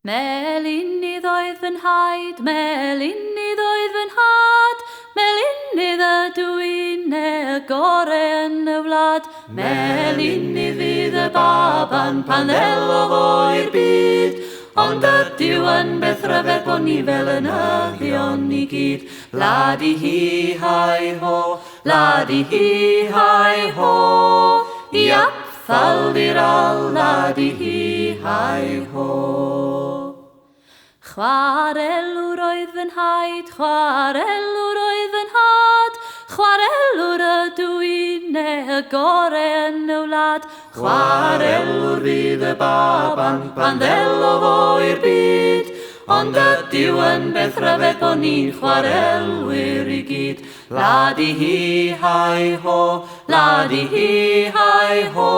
Melinydd oedd fy nhaid, melinydd oedd fy nhad, melinydd ydw i'n y gore yn y wlad. Melinydd fydd y baban pan ddelodd o'r byd, ond ydyw yn beth rhyfedd bod ni fel ynyddion i gyd. Ladi hi hai ho, ladi hi hai ho, i apfaldir al ladi hi hai ho. Chwarelwr oedd fy nhaid, chwarelwr oedd fy nhad, chwarelwr ydw i'n y gore yn y wlad. Chwarelwr fydd y baban pan ddelodd o'r byd, ond ydyw yn beth rhyfedd bod ni'n chwarelwyr i gyd. Ladi hi hai ho, ladi hi hai ho,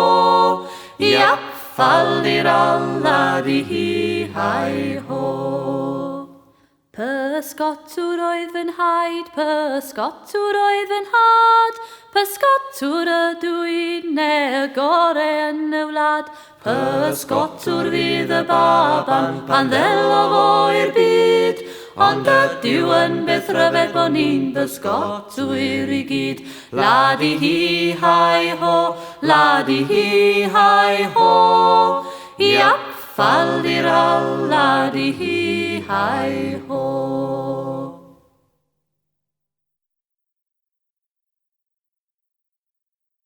i apfaldir al ladi hi hai ho. Pysgotwr oedd fy nhaid, pysgotwr oedd fy nhad, pysgotwr ydw i'n y gore yn y wlad. Pysgotwr fydd y baban pan ddelodd o'r byd, ond ydyw yn beth rhyfedd bod ni'n bysgotwyr i gyd. Ladi hi hai ho, ladi hi hai ho, i apfaldir al ladi hi hai ho.